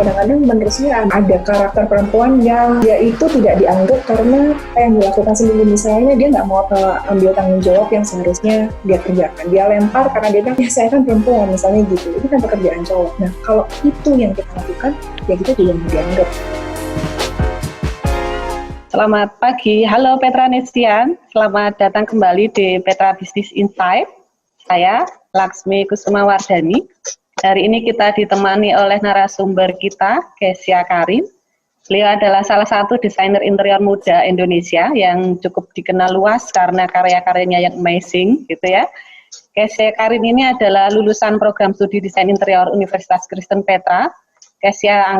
kadang-kadang menurut saya ada karakter perempuan yang dia itu tidak dianggap karena apa yang dilakukan sendiri. Misalnya dia nggak mau ambil tanggung jawab yang seharusnya dia kerjakan, dia lempar karena dia bilang, ya saya kan perempuan misalnya gitu, itu kan pekerjaan cowok. Nah kalau itu yang kita lakukan, ya kita tidak dianggap. Selamat pagi, halo Petra Nestian, selamat datang kembali di Petra Business Insight. Saya Laksmi Kusuma Wardani. Hari ini kita ditemani oleh narasumber kita, Kesya Karin. Beliau adalah salah satu desainer interior muda Indonesia yang cukup dikenal luas karena karya-karyanya yang amazing, gitu ya. Kesya Karin ini adalah lulusan program studi desain interior Universitas Kristen Petra. Kesya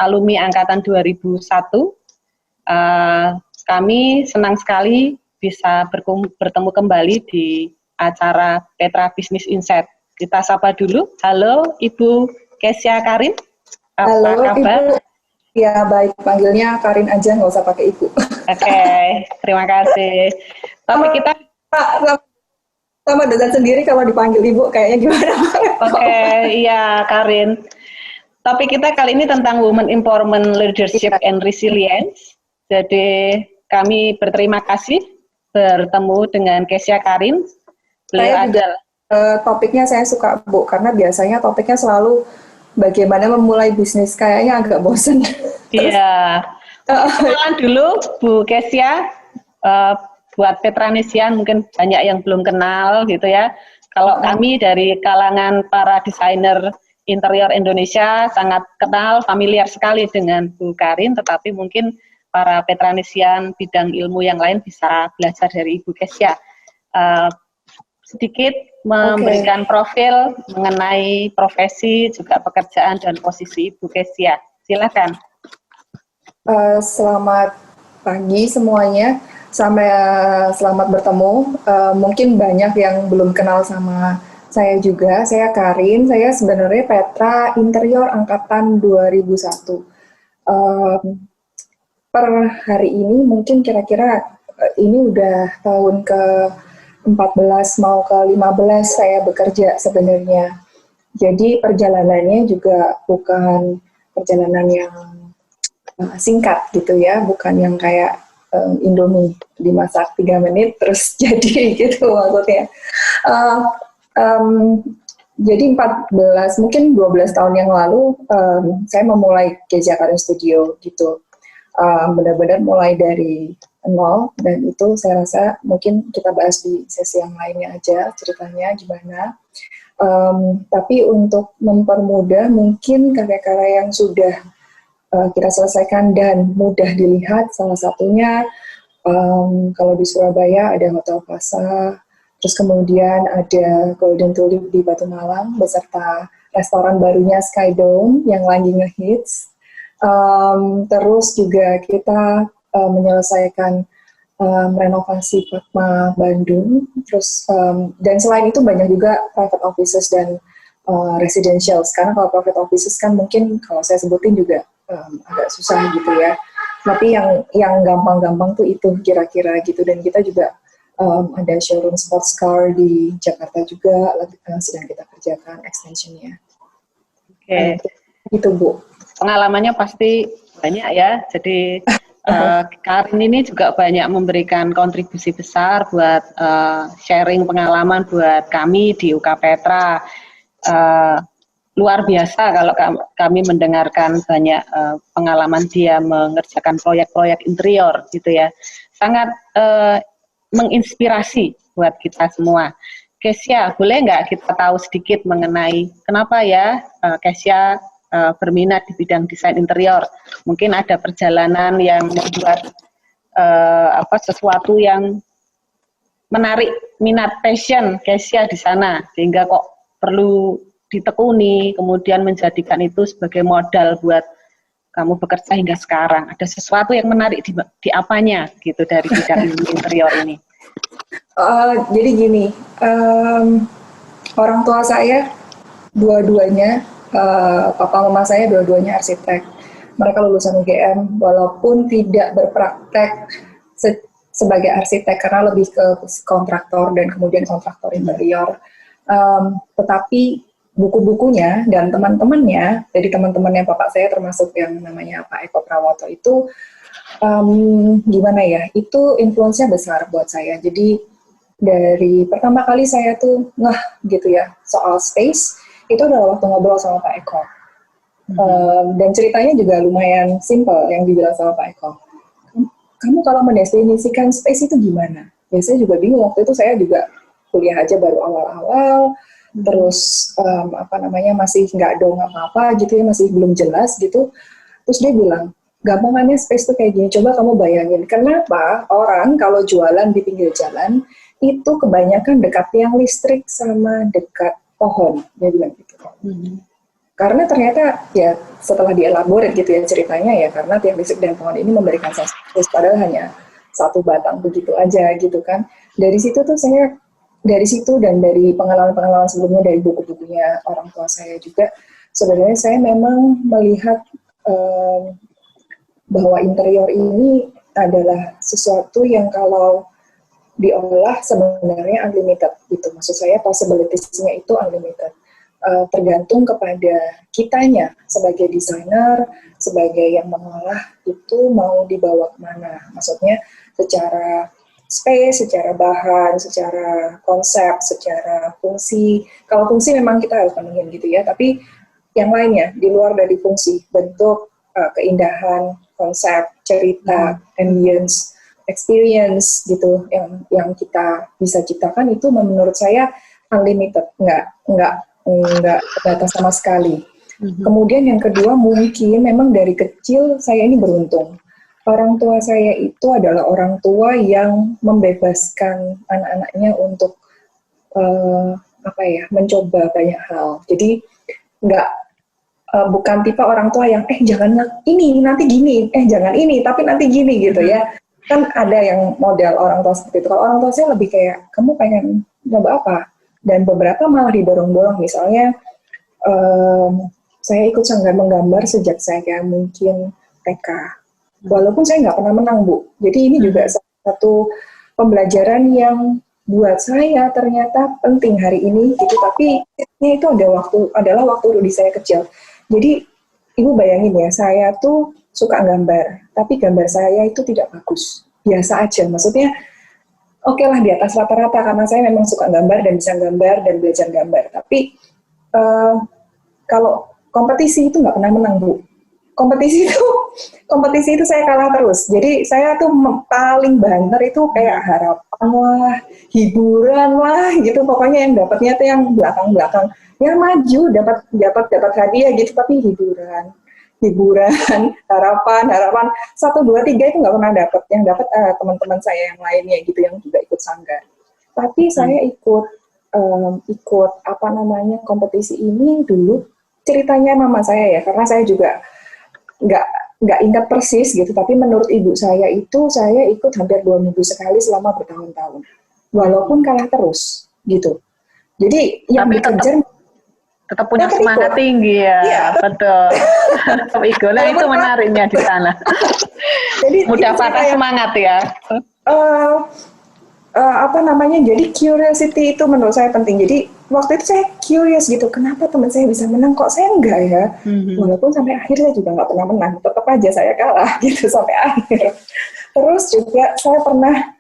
alumni angkatan 2001. Kami senang sekali bisa bertemu kembali di acara Petra Business Insight. Kita sapa dulu. Halo Ibu Kesya Karin. Apa Halo kabar? Ibu. Ya baik, panggilnya Karin aja, nggak usah pakai Ibu. Oke, terima kasih. Tapi kita sama dengan sendiri kalau dipanggil Ibu kayaknya gimana? Oke, iya Karin. Tapi kita kali ini tentang Women Empowerment, Leadership and Resilience. Jadi kami berterima kasih bertemu dengan Kesya Karin. Beliau adalah topiknya saya suka Bu, karena biasanya topiknya selalu bagaimana memulai bisnis, kayaknya agak bosen. Iya. Kenalan dulu Bu Kesya, buat Petra Nestian mungkin banyak yang belum kenal gitu ya. Kalau kami dari kalangan para desainer interior Indonesia sangat kenal, familiar sekali dengan Bu Karin, tetapi mungkin para Petra Nestian bidang ilmu yang lain bisa belajar dari Ibu Kesya. Sedikit memberikan profil mengenai profesi, juga pekerjaan dan posisi Ibu Kesya. Silakan. Selamat pagi semuanya, selamat bertemu. Mungkin banyak yang belum kenal sama saya juga. Saya Karin, saya sebenarnya Petra Interior Angkatan 2001. Per hari ini mungkin kira-kira ini udah tahun ke-14 mau ke-15 saya bekerja sebenarnya. Jadi perjalanannya juga bukan perjalanan yang singkat gitu ya, bukan yang kayak Indomie dimasak 3 menit terus jadi gitu maksudnya. Jadi 14, mungkin 12 tahun yang lalu saya memulai Kesya Karin Studio gitu. Benar-benar mulai dari nol, dan itu saya rasa mungkin kita bahas di sesi yang lainnya aja ceritanya gimana. Tapi untuk mempermudah mungkin karya-karya yang sudah kita selesaikan dan mudah dilihat, salah satunya kalau di Surabaya ada Hotel Plaza, terus kemudian ada Golden Tulip di Batu Malang beserta restoran barunya Sky Dome yang lagi ngehits. Terus juga kita menyelesaikan renovasi Padma Bandung, terus dan selain itu banyak juga private offices dan residential. Sekarang kalau private offices kan mungkin kalau saya sebutin juga agak susah gitu ya. Tapi yang gampang-gampang tuh itu kira-kira gitu, dan kita juga ada showroom sports car di Jakarta juga sedang kita kerjakan extensionnya. Oke. Gitu Bu. Pengalamannya pasti banyak ya, jadi Karin ini juga banyak memberikan kontribusi besar buat sharing pengalaman buat kami di UK Petra. Luar biasa kalau kami mendengarkan banyak pengalaman dia mengerjakan proyek-proyek interior gitu ya. Sangat menginspirasi buat kita semua. Kesya, boleh nggak kita tahu sedikit mengenai kenapa ya Kesya berminat di bidang desain interior? Mungkin ada perjalanan yang membuat sesuatu yang menarik minat passion Kesya di sana sehingga kok perlu ditekuni, kemudian menjadikan itu sebagai modal buat kamu bekerja hingga sekarang. Ada sesuatu yang menarik di apanya gitu dari bidang interior ini? Jadi gini, orang tua saya dua-duanya, papa mama saya dua-duanya arsitek. Mereka lulusan UGM, walaupun tidak berpraktek sebagai arsitek karena lebih ke kontraktor dan kemudian kontraktor interior. Tetapi buku-bukunya dan teman-temannya, jadi teman-temannya bapak saya termasuk yang namanya Pak Eko Prawoto itu gimana ya, itu influence-nya besar buat saya. Jadi dari pertama kali saya tuh ngeh gitu ya soal space, itu adalah waktu ngobrol sama Pak Eko. Dan ceritanya juga lumayan simple yang dibilang sama Pak Eko. Kamu kalau mendefinisikan space itu gimana? Ya saya juga bingung, waktu itu saya juga kuliah aja baru awal-awal, terus masih nggak dong apa-apa gitu ya, masih belum jelas gitu. Terus dia bilang, gampangannya space tuh kayak gini, coba kamu bayangin, kenapa orang kalau jualan di pinggir jalan, itu kebanyakan dekat tiang listrik sama dekat pohon, dia bilang gitu. Karena ternyata ya setelah dielaborate gitu ya ceritanya ya, karena tiang listrik dan pohon ini memberikan space padahal hanya satu batang begitu aja gitu kan. Dari situ tuh saya, dari situ dan dari pengalaman-pengalaman sebelumnya dari buku-bukunya orang tua saya juga, sebenarnya saya memang melihat bahwa interior ini adalah sesuatu yang kalau diolah sebenarnya unlimited gitu. Maksud saya possibilities-nya itu unlimited. Tergantung kepada kitanya sebagai desainer, sebagai yang mengolah itu mau dibawa kemana. Maksudnya secara space, secara bahan, secara konsep, secara fungsi. Kalau fungsi memang kita harus penuhin gitu ya, tapi yang lainnya di luar dari fungsi, bentuk, keindahan, konsep, cerita, ambience, experience gitu yang kita bisa ciptakan itu menurut saya unlimited, nggak terbatas sama sekali. Kemudian yang kedua, mungkin memang dari kecil saya ini beruntung. Orang tua saya itu adalah orang tua yang membebaskan anak-anaknya untuk mencoba banyak hal. Jadi bukan tipe orang tua yang jangan ini nanti gini, jangan ini tapi nanti gini gitu ya. Kan ada yang model orang tua seperti itu. Kalau orang tua saya lebih kayak, kamu pengen coba apa? Dan beberapa malah didorong-dorong, misalnya saya ikut sanggar menggambar sejak saya mungkin TK. Walaupun saya nggak pernah menang, Bu. Jadi ini juga satu pembelajaran yang buat saya ternyata penting hari ini gitu. Tapi itu adalah waktu di saya kecil. Jadi Ibu bayangin ya, saya tuh suka gambar, tapi gambar saya itu tidak bagus. Biasa aja, maksudnya oke lah di atas rata-rata karena saya memang suka gambar dan bisa gambar dan belajar gambar. Tapi kalau kompetisi itu nggak pernah menang, Bu. Kompetisi itu saya kalah terus. Jadi saya tuh paling banter itu kayak harapan lah, hiburan lah, gitu. Pokoknya yang dapatnya tuh yang belakang-belakang. Ya maju, dapat hadiah gitu, tapi hiburan, harapan 1, 2, 3 itu nggak pernah dapat. Yang dapat teman-teman saya yang lainnya gitu yang juga ikut sanggar. Tapi saya ikut kompetisi ini dulu ceritanya mama saya ya, karena saya juga nggak ingat persis gitu. Tapi menurut ibu saya itu saya ikut hampir 2 minggu sekali selama bertahun-tahun, walaupun kalah terus gitu. Jadi yang dikejar tetap punya semangat tinggi ya, betul. Nah itu menariknya di sana. Jadi mudah patah semangat ya. Jadi curiosity itu menurut saya penting. Jadi waktu itu saya curious gitu, kenapa teman saya bisa menang, kok saya enggak ya? Walaupun sampai akhir saya juga nggak pernah menang, tetap aja saya kalah gitu sampai akhir. Terus juga saya pernah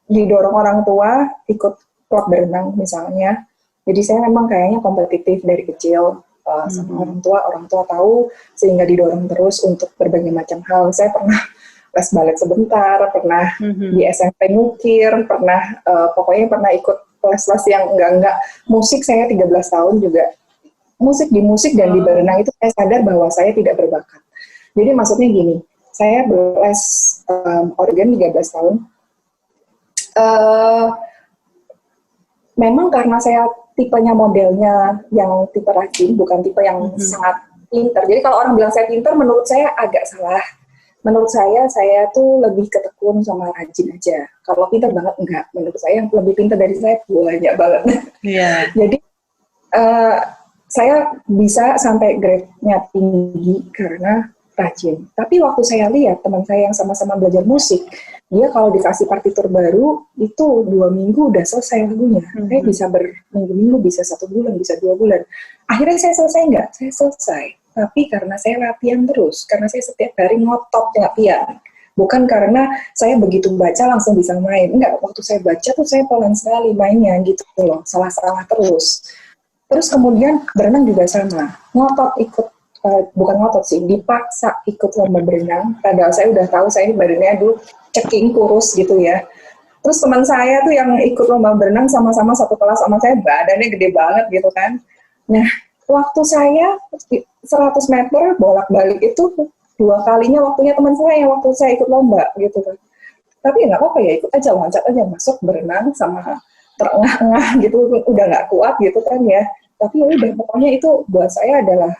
didorong orang tua ikut klub berenang misalnya. Jadi saya memang kayaknya kompetitif dari kecil sama orang tua tahu sehingga didorong terus untuk berbagai macam hal. Saya pernah les balet sebentar, pernah di SMP ngukir, pokoknya pernah ikut les-les yang enggak musik. Saya 13 tahun juga di musik dan di berenang itu saya sadar bahwa saya tidak berbakat. Jadi maksudnya gini, saya les organ 13 tahun. Memang karena saya tipenya modelnya yang tipe rajin, bukan tipe yang sangat pinter. Jadi kalau orang bilang saya pinter, menurut saya agak salah. Menurut saya tuh lebih ketekun sama rajin aja. Kalau pinter banget enggak. Menurut saya yang lebih pinter dari saya banyak banget. Yeah. Jadi saya bisa sampai grade-nya tinggi karena rajin. Tapi waktu saya lihat teman saya yang sama-sama belajar musik, dia kalau dikasih partitur baru itu 2 minggu udah selesai lagunya. Saya bisa berminggu-minggu, bisa 1 bulan, bisa 2 bulan. Akhirnya saya selesai nggak? Saya selesai. Tapi karena saya latihan terus, karena saya setiap hari ngotot latihan. Bukan karena saya begitu baca langsung bisa main. Enggak, waktu saya baca tuh saya pelan sekali mainnya gitu loh, salah-salah terus. Terus kemudian berenang juga sama, ngotot ikut, bukan ngotot sih, dipaksa ikut lomba berenang. Padahal saya udah tahu saya ini badannya dulu ceking kurus gitu ya. Terus teman saya tuh yang ikut lomba berenang sama-sama satu kelas sama saya, badannya gede banget gitu kan. Nah, waktu saya 100 meter bolak-balik itu 2 kalinya waktunya teman saya waktu saya ikut lomba gitu kan. Tapi ya nggak apa-apa ya, ikut aja, loncat aja, masuk berenang sama terengah-engah gitu, udah nggak kuat gitu kan ya. Tapi ya udah, pokoknya itu buat saya adalah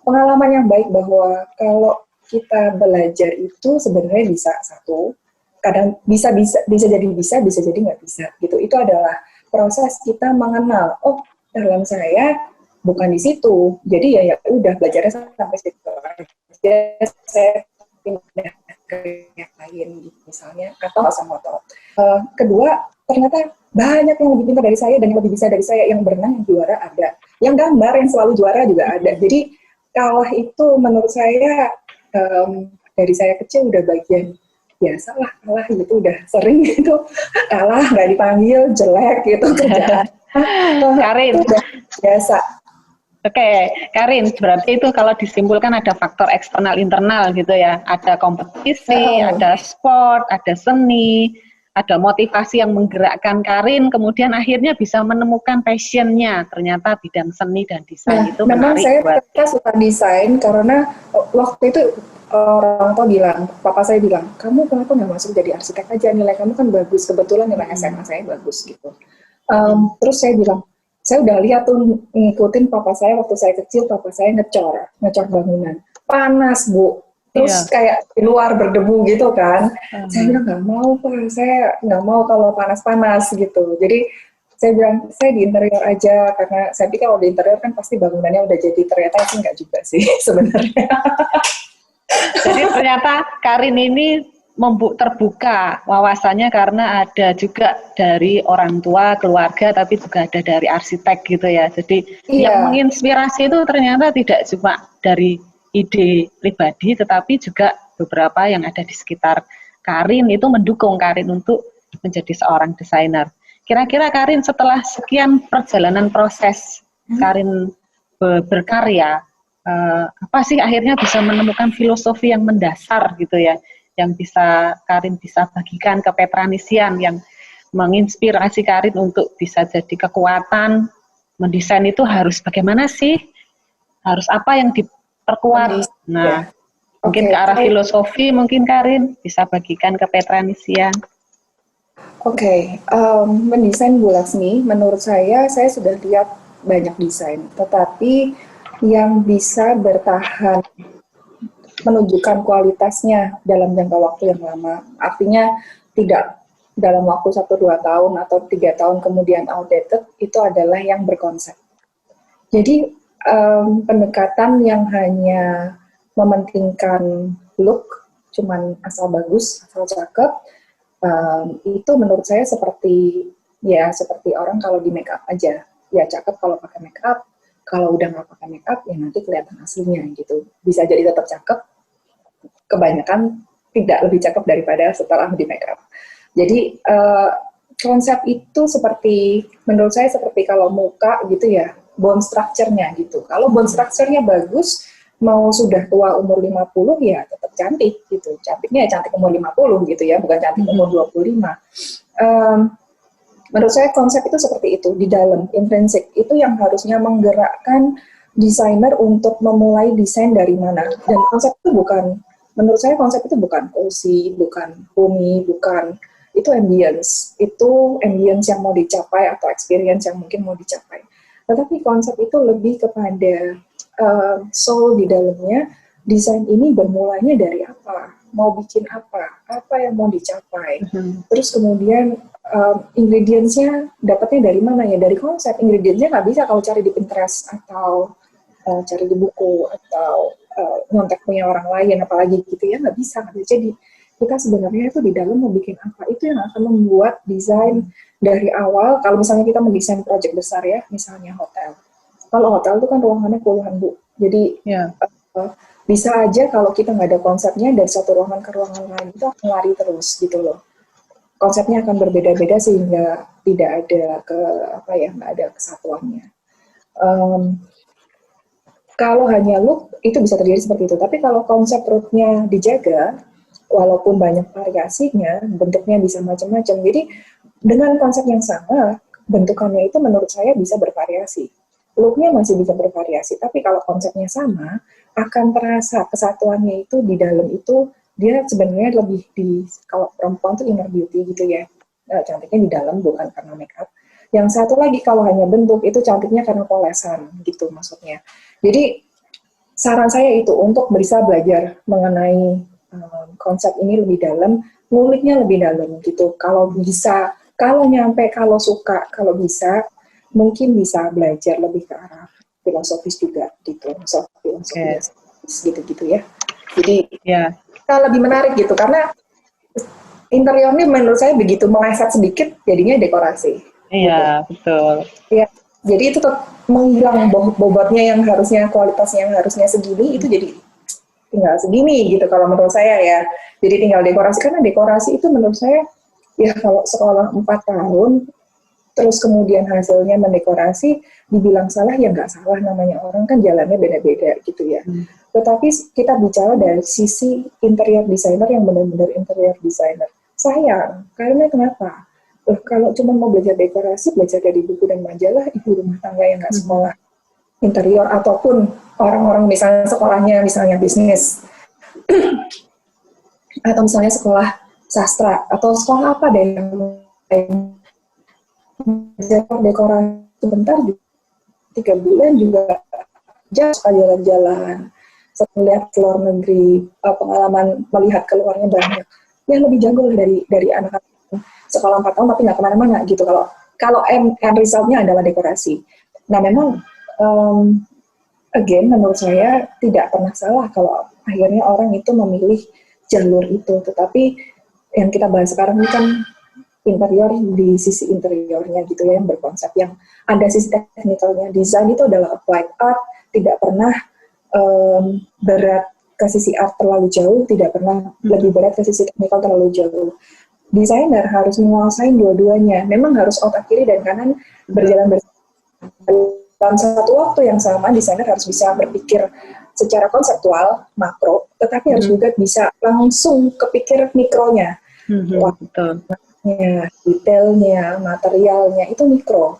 pengalaman yang baik bahwa kalau kita belajar itu sebenarnya bisa satu, kadang bisa jadi nggak bisa gitu. Itu adalah proses kita mengenal, oh dalam saya bukan di situ, jadi ya udah belajarnya sampai situ aja, saya pindah ke yang lain gitu misalnya, atau nggak usah ngotot. Kedua, ternyata banyak yang lebih pintar dari saya dan yang lebih bisa dari saya, yang berenang, yang juara ada, yang gambar, yang selalu juara juga ada. Jadi kalah itu menurut saya dari saya kecil udah bagian biasa lah, kalah gitu udah sering gitu, kalah nggak dipanggil jelek gitu kerjaan. Karin, itu udah biasa. Oke, Karin, berarti itu kalau disimpulkan ada faktor eksternal internal gitu ya, ada kompetisi, ada sport, ada seni, ada motivasi yang menggerakkan Karin, kemudian akhirnya bisa menemukan passion-nya, ternyata bidang seni dan desain itu memang menarik saya buat. suka desain karena waktu itu orang tua bilang, papa saya bilang, kamu kenapa nggak masuk jadi arsitek aja, nilai kamu kan bagus, kebetulan nilai SMA saya bagus gitu. Terus saya bilang, saya udah lihat tuh ngikutin papa saya waktu saya kecil, papa saya ngecor bangunan, panas Bu, terus kayak di luar berdebu gitu kan. Saya bilang nggak mau Pak, saya nggak mau kalau panas-panas gitu. Jadi saya bilang saya di interior aja, karena saya pikir kalau di interior kan pasti bangunannya udah jadi, ternyata sih nggak juga sih sebenarnya. Jadi ternyata Karin ini terbuka wawasannya karena ada juga dari orang tua, keluarga, tapi juga ada dari arsitek gitu ya. Jadi yang menginspirasi itu ternyata tidak cuma dari ide pribadi, tetapi juga beberapa yang ada di sekitar Karin itu mendukung Karin untuk menjadi seorang desainer. Kira-kira Karin setelah sekian perjalanan proses Karin berkarya, apa sih akhirnya bisa menemukan filosofi yang mendasar gitu ya, yang bisa Karin bisa bagikan ke Petranisian, yang menginspirasi Karin untuk bisa jadi kekuatan mendesain itu harus bagaimana sih, harus apa yang diperkuat. Nah, mungkin ke arah filosofi, mungkin Karin bisa bagikan ke Petranisian. Mendesain Bu Laksmi, menurut saya sudah lihat banyak desain, tetapi yang bisa bertahan menunjukkan kualitasnya dalam jangka waktu yang lama, artinya tidak dalam waktu 1-2 tahun atau 3 tahun kemudian outdated, itu adalah yang berkonsep. Jadi pendekatan yang hanya mementingkan look, cuman asal bagus, asal cakep, itu menurut saya seperti orang kalau di make up aja, ya cakep kalau pakai make up, kalau udah nggak pakai make up ya nanti kelihatan aslinya gitu. Bisa jadi tetap cakep, kebanyakan tidak lebih cakep daripada setelah di make up. Jadi konsep itu seperti, menurut saya seperti kalau muka gitu ya, bone structure-nya gitu. Kalau bone structure-nya bagus, mau sudah tua umur 50 ya tetap cantik gitu. Cantiknya ya cantik umur 50 gitu ya, bukan cantik umur 25. Menurut saya konsep itu seperti itu, di dalam, intrinsic, itu yang harusnya menggerakkan desainer untuk memulai desain dari mana. Dan konsep itu bukan, menurut saya konsep itu bukan cozy, bukan homey, bukan, itu ambience yang mau dicapai atau experience yang mungkin mau dicapai. Tetapi konsep itu lebih kepada soul di dalamnya. Desain ini bermulanya dari apa, mau bikin apa yang mau dicapai. Terus kemudian ingredients-nya dapatnya dari mana ya, dari konsep. Ingredients-nya nggak bisa kalau cari di Pinterest atau cari di buku atau nyontek punya orang lain, apalagi gitu ya, nggak bisa. Jadi kita sebenarnya itu di dalam mau bikin apa, itu yang akan membuat desain dari awal. Kalau misalnya kita mendesain proyek besar ya, misalnya hotel. Kalau hotel itu kan ruangannya puluhan, Bu. Jadi bisa aja kalau kita nggak ada konsepnya dari satu ruangan ke ruangan lain, itu akan lari terus gitu loh. Konsepnya akan berbeda-beda sehingga tidak ada nggak ada kesatuannya. Kalau hanya look itu bisa terjadi seperti itu. Tapi kalau konsep rootnya dijaga, walaupun banyak variasinya, bentuknya bisa macam-macam. Jadi dengan konsep yang sama, bentukannya itu menurut saya bisa bervariasi. Looknya masih bisa bervariasi, tapi kalau konsepnya sama, akan terasa kesatuannya itu di dalam itu, dia sebenarnya lebih kalau perempuan itu inner beauty gitu ya, cantiknya di dalam bukan karena make up. Yang satu lagi kalau hanya bentuk, itu cantiknya karena polesan gitu maksudnya. Jadi saran saya itu untuk bisa belajar mengenai konsep ini lebih dalam, nguliknya lebih dalam gitu. Kalau bisa, kalau nyampe, kalau suka, kalau bisa, mungkin bisa belajar lebih ke arah filosofis juga gitu, filosofis gitu-gitu ya. Jadi lebih menarik gitu karena interiornya menurut saya begitu meleset sedikit jadinya dekorasi. Iya, gitu. Betul. Ya, jadi itu tuh menghilang bobotnya yang harusnya kualitasnya yang harusnya segini itu jadi tinggal segini gitu kalau menurut saya ya. Jadi tinggal dekorasi karena dekorasi itu menurut saya ya kalau sekolah 4 tahun terus kemudian hasilnya mendekorasi dibilang salah ya nggak salah, namanya orang kan jalannya beda-beda gitu ya. Tetapi kita bicara dari sisi interior designer yang benar-benar interior designer. Sayang, karena kenapa? Kalau cuma mau belajar dekorasi, belajar dari buku dan majalah, ibu rumah tangga yang nggak sekolah interior, ataupun orang-orang misalnya sekolahnya misalnya bisnis, atau misalnya sekolah sastra, atau sekolah apa deh yang belajar dekorasi sebentar, 3 bulan juga jauh jalan-jalan, melihat ke luar negeri, pengalaman melihat keluarnya banyak, yang lebih jago dari anak-anak sekolah 4 tahun tapi nggak kemana-mana gitu. Kalau end resultnya adalah dekorasi. Nah memang again menurut saya tidak pernah salah kalau akhirnya orang itu memilih jalur itu. Tetapi yang kita bahas sekarang ini kan interior di sisi interiornya gitu ya, yang berkonsep, yang ada sisi teknikalnya. Desain itu adalah applied art, tidak pernah berat ke sisi art terlalu jauh, tidak pernah lebih berat ke sisi teknikal terlalu jauh. Desainer harus menguasai dua-duanya. Memang harus otak kiri dan kanan berjalan bersama. Dalam satu waktu yang sama, desainer harus bisa berpikir secara konseptual, makro, tetapi harus juga bisa langsung kepikir mikronya. Betul. Detailnya, materialnya, itu mikro.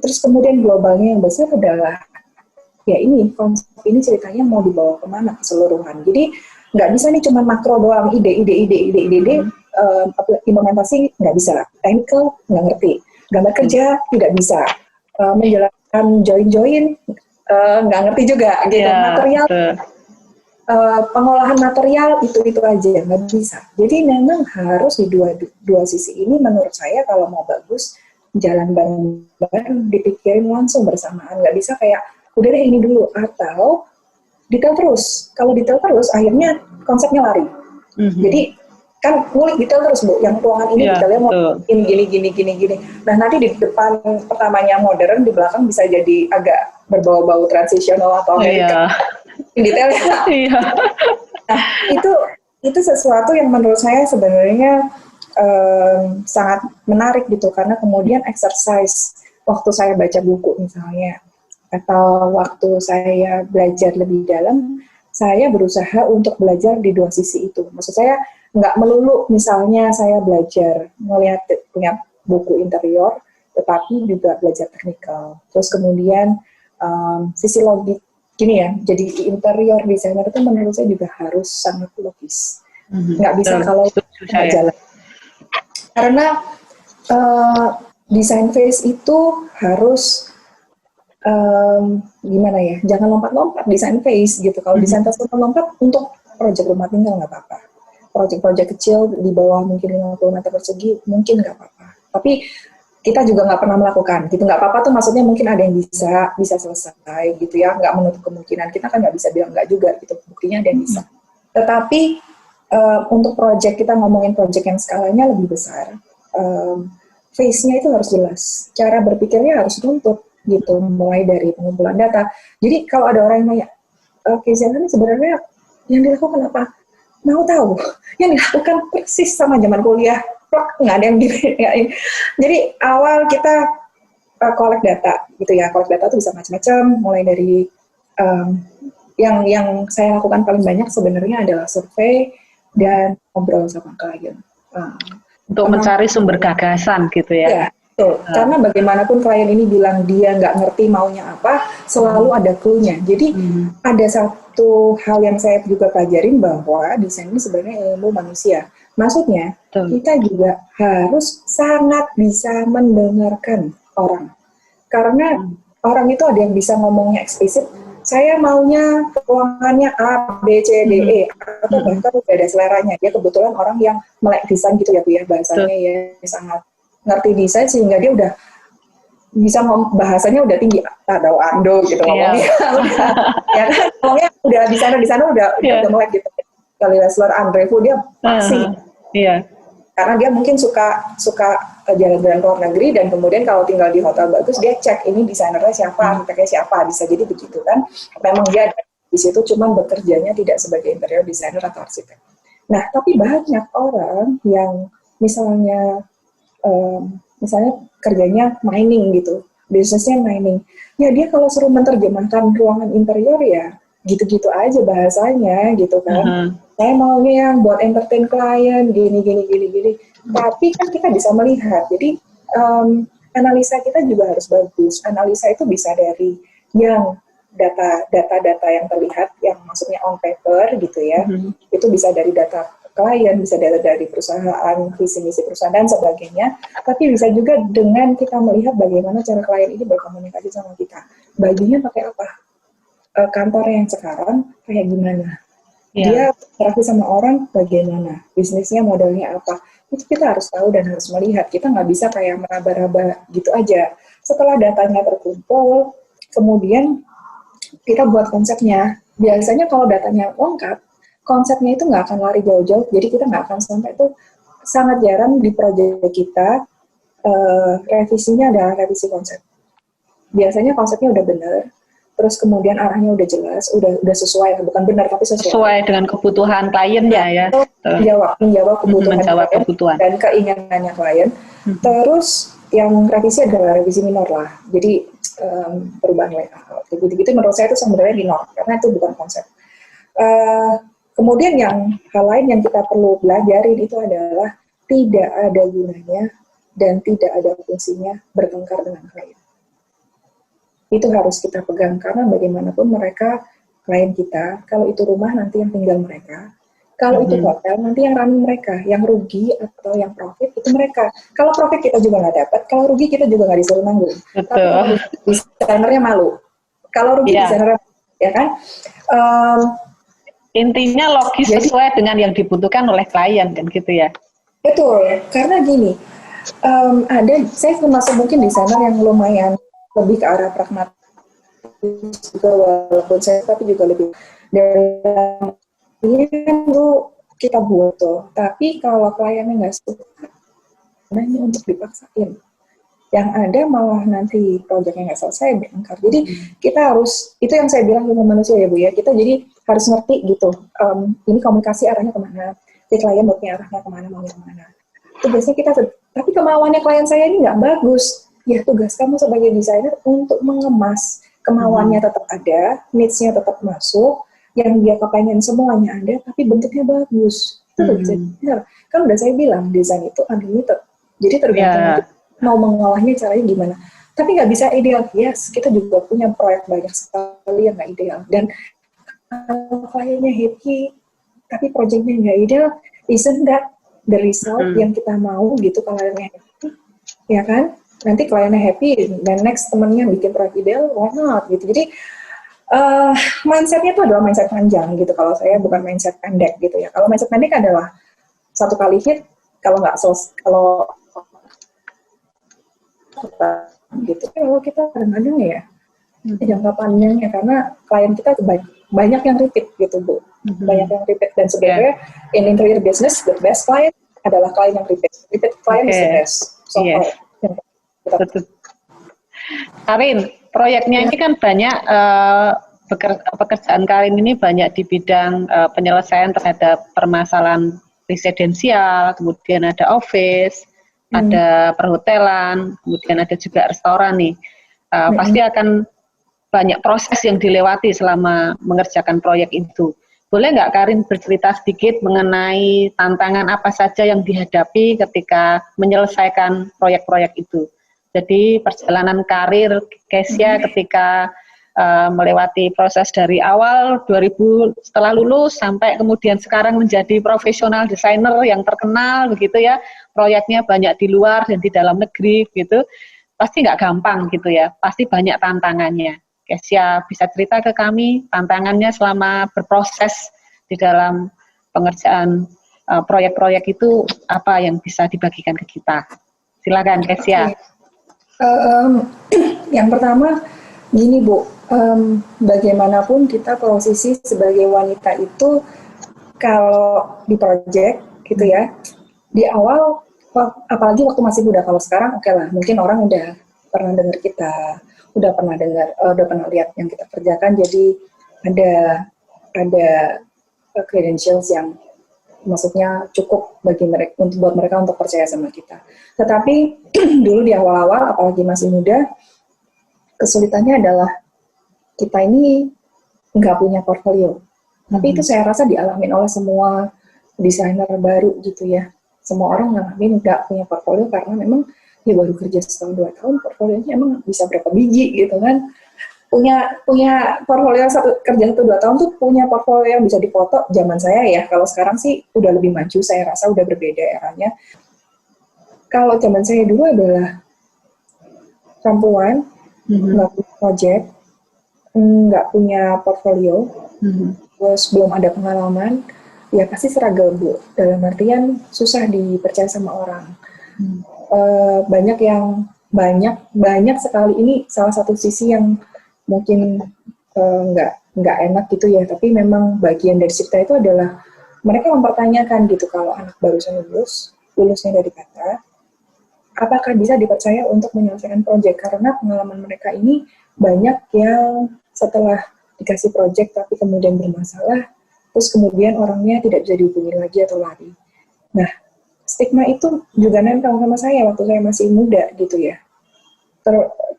Terus kemudian globalnya yang besar adalah, ya ini, konsep ini ceritanya mau dibawa kemana keseluruhan. Jadi, nggak bisa nih cuma makro doang, ide, implementasi nggak bisa, technical nggak ngerti, gambar kerja tidak bisa, menjelaskan join nggak ngerti juga gitu, material, pengolahan material itu aja nggak bisa. Jadi memang harus di dua sisi ini menurut saya kalau mau bagus jalan bareng-bareng, dipikirin langsung bersamaan, nggak bisa kayak udah deh ini dulu, atau detail terus. Kalau detail terus akhirnya konsepnya lari. Jadi kan ngulik detail terus Bu, yang ruangan ini detailnya mau gini. Nah nanti di depan pertamanya modern, di belakang bisa jadi agak berbau-bau transisional atau Amerika. Detailnya. Nah itu sesuatu yang menurut saya sebenarnya sangat menarik gitu, karena kemudian exercise waktu saya baca buku misalnya, atau waktu saya belajar lebih dalam, saya berusaha untuk belajar di dua sisi itu. Maksud saya nggak melulu misalnya saya belajar melihat punya buku interior, tetapi juga belajar teknikal. Terus kemudian sisi logik gini ya, jadi interior designer itu menurut saya juga harus sangat logis. Nggak bisa kalau nggak jalan. Karena design phase itu harus gimana ya, jangan lompat-lompat design phase gitu. Kalau design phase lompat untuk proyek rumah tinggal nggak apa-apa. Proyek-proyek kecil di bawah mungkin 50 meter persegi mungkin nggak apa-apa. Tapi kita juga nggak pernah melakukan gitu. Nggak apa-apa tuh maksudnya mungkin ada yang bisa selesai gitu ya, nggak menutup kemungkinan. Kita kan nggak bisa bilang nggak juga gitu, buktinya ada yang bisa. Tetapi untuk project, kita ngomongin project yang skalanya lebih besar, phase-nya itu harus jelas, cara berpikirnya harus runtut gitu, mulai dari pengumpulan data. Jadi kalau ada orang yang nanya, oke, ini sebenarnya yang dilakukan apa? Mau tahu? Yang dilakukan persis sama zaman kuliah, nggak ada yang dibedain. Jadi awal kita collect data gitu ya, collect data itu bisa macam-macam, mulai dari yang saya lakukan paling banyak sebenarnya adalah survei dan ngobrol sama klien. Untuk mencari sumber gagasan gitu ya? Ya, betul. Karena bagaimanapun klien ini bilang dia nggak ngerti maunya apa, selalu ada clue-nya. Jadi ada satu hal yang saya juga pelajarin bahwa desain ini sebenarnya ilmu manusia. Maksudnya, kita juga harus sangat bisa mendengarkan orang. Karena orang itu ada yang bisa ngomongnya eksplisit, saya maunya ruangannya A, B, C, D, E, atau bahkan udah ada seleranya. Dia kebetulan orang yang melek desain gitu ya Bu ya, bahasanya ya sangat ngerti desain sehingga dia udah bisa bahasanya udah tinggi, ada ando gitu ngomongnya. Ya kan, ngomongnya udah desainer di sana udah melek gitu. Kali Lesler Andrevo dia pasti. Karena dia mungkin suka jalan-jalan ke luar negeri dan kemudian kalau tinggal di hotel bagus dia cek ini desainernya siapa, arsiteknya siapa, bisa jadi begitu kan. Memang dia ada di situ cuman bekerjanya tidak sebagai interior designer atau arsitek. Nah, tapi banyak orang yang misalnya kerjanya mining gitu, bisnisnya mining. Ya dia kalau suruh menerjemahkan ruangan interior ya gitu-gitu aja bahasanya gitu kan. Saya maunya yang buat entertain klien, gini. Tapi kan kita bisa melihat, jadi analisa kita juga harus bagus. Analisa itu bisa dari yang data-data yang terlihat, yang maksudnya on paper gitu ya. Itu bisa dari data klien, bisa dari perusahaan, visi misi perusahaan dan sebagainya. Tapi bisa juga dengan kita melihat bagaimana cara klien ini berkomunikasi sama kita. Bajunya pakai apa? Kantornya yang sekarang kayak gimana? Dia interaksi sama orang bagaimana, bisnisnya modelnya apa, itu kita harus tahu dan harus melihat. Kita nggak bisa kayak meraba-raba gitu aja. Setelah datanya terkumpul, kemudian kita buat konsepnya. Biasanya kalau datanya lengkap, konsepnya itu nggak akan lari jauh-jauh, jadi kita nggak akan sampai itu. Sangat jarang di proyek kita revisinya adalah revisi konsep. Biasanya konsepnya udah benar, terus kemudian arahnya udah jelas, udah sesuai, bukan benar tapi sesuai dengan kebutuhan kliennya ya. Menjawab kebutuhan dan keinginannya klien. Terus yang revisi adalah revisi minor lah. Jadi perubahan layout. Gitu-gitu menurut saya itu sebenarnya minor karena itu bukan konsep. Kemudian yang hal lain yang kita perlu belajarin itu adalah tidak ada gunanya dan tidak ada fungsinya bertengkar dengan klien. Itu harus kita pegang karena bagaimanapun mereka klien kita, kalau itu rumah nanti yang tinggal mereka, kalau itu hotel nanti yang running mereka, yang rugi atau yang profit itu mereka. Kalau profit kita juga nggak dapat, kalau rugi kita juga nggak disuruh nanggung. Tapi kalau desainernya malu, kalau rugi desainernya ya kan. Intinya logis sesuai dengan yang dibutuhkan oleh klien kan gitu ya. Betul, karena gini, saya termasuk mungkin desainer yang lumayan lebih ke arah pragmatis juga, walaupun saya tapi juga lebih dari itu kita buat tuh. Tapi kalau kliennya nggak suka, hanya untuk dipaksain. Yang ada malah nanti proyeknya nggak selesai bertengkar. Jadi kita harus, itu yang saya bilang ilmu manusia ya Bu ya, kita jadi harus ngerti gitu, ini komunikasi arahnya kemana, si klien maunya arahnya kemana, maunya kemana. Itu biasanya kita, tapi kemauannya klien saya ini nggak bagus. Ya tugas kamu sebagai desainer untuk mengemas, kemauannya tetap ada, needs-nya tetap masuk, yang dia kepengen semuanya ada, tapi bentuknya bagus. Itu benar. Kan udah saya bilang, desain itu unlimited. Jadi tergantung mau mengolahnya caranya gimana. Tapi nggak bisa ideal. Yes, kita juga punya proyek banyak sekali yang nggak ideal. Dan kalau kliennya happy, tapi proyeknya nggak ideal, isn't that the result yang kita mau gitu kalau kliennya happy? Ya kan? Nanti kliennya happy, dan next temennya bikin proyek ideal, why not gitu. Jadi mindsetnya itu adalah mindset panjang gitu. Kalau saya bukan mindset pendek gitu ya. Kalau mindset pendek adalah satu kali hit, kalau nggak kalau gitu. Kalau kita kadang-kadang ya jangka panjangnya karena klien kita baik banyak yang repeat gitu Bu, banyak yang repeat, dan sebenarnya in interior business the best client adalah klien yang repeat client is the best so far. Betul. Karin, proyeknya ini kan banyak, pekerjaan Karin ini banyak di bidang penyelesaian terhadap permasalahan residensial, kemudian ada office, ada perhotelan, kemudian ada juga restoran nih. Pasti akan banyak proses yang dilewati selama mengerjakan proyek itu. Boleh nggak Karin bercerita sedikit mengenai tantangan apa saja yang dihadapi ketika menyelesaikan proyek-proyek itu? Jadi perjalanan karir Kezia ketika melewati proses dari awal 2000 setelah lulus sampai kemudian sekarang menjadi profesional desainer yang terkenal begitu ya, proyeknya banyak di luar dan di dalam negeri gitu, pasti nggak gampang gitu ya, pasti banyak tantangannya. Kezia bisa cerita ke kami tantangannya selama berproses di dalam pengerjaan proyek-proyek itu apa yang bisa dibagikan ke kita. Silakan Kezia. Yang pertama gini Bu, bagaimanapun kita posisi sebagai wanita itu kalau di project gitu ya, di awal apalagi waktu masih muda, kalau sekarang oke lah, mungkin orang udah pernah dengar kita, udah pernah lihat yang kita kerjakan, jadi ada credentials yang maksudnya cukup bagi mereka buat mereka untuk percaya sama kita. Tetapi dulu di awal-awal apalagi masih muda, kesulitannya adalah kita ini nggak punya portfolio. Tapi itu saya rasa dialamin oleh semua desainer baru gitu ya. Semua orang ngalamin nggak punya portfolio karena memang ya baru kerja setahun 2 tahun, portfolionya emang bisa berapa biji gitu kan. Punya portfolio kerja 1-2 tahun tuh punya portfolio yang bisa difoto zaman saya ya. Kalau sekarang sih udah lebih maju, saya rasa udah berbeda eranya. Kalau zaman saya dulu adalah perempuan, nggak punya project, nggak punya portfolio, terus belum ada pengalaman, ya pasti struggle Bu. Dalam artian susah dipercaya sama orang. Banyak sekali, ini salah satu sisi yang mungkin nggak enak gitu ya, tapi memang bagian dari cerita itu adalah mereka mempertanyakan gitu, kalau anak barusan lulusnya dari kata, apakah bisa dipercaya untuk menyelesaikan proyek, karena pengalaman mereka ini banyak yang setelah dikasih proyek tapi kemudian bermasalah, terus kemudian orangnya tidak bisa dihubungi lagi atau lari. Nah, stigma itu juga nempel sama saya waktu saya masih muda gitu ya,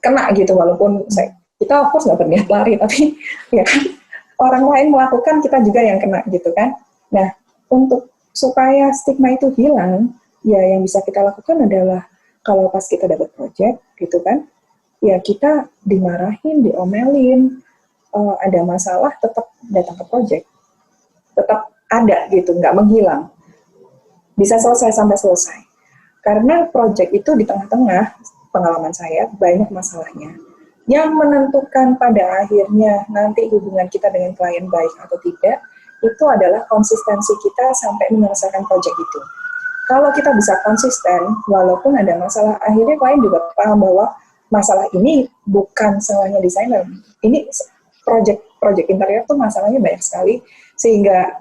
kena gitu, walaupun kita of course nggak berniat lari, tapi ya kan orang lain melakukan, kita juga yang kena gitu kan. Nah, untuk supaya stigma itu hilang, ya yang bisa kita lakukan adalah kalau pas kita dapat project gitu kan, ya kita dimarahin, diomelin, ada masalah tetap datang ke project, tetap ada gitu, nggak menghilang, bisa selesai sampai selesai. Karena project itu di tengah-tengah pengalaman saya banyak masalahnya. Yang menentukan pada akhirnya nanti hubungan kita dengan klien baik atau tidak, itu adalah konsistensi kita sampai menyelesaikan proyek itu. Kalau kita bisa konsisten, walaupun ada masalah, akhirnya klien juga paham bahwa masalah ini bukan salahnya desainer. Ini proyek interior tuh masalahnya banyak sekali, sehingga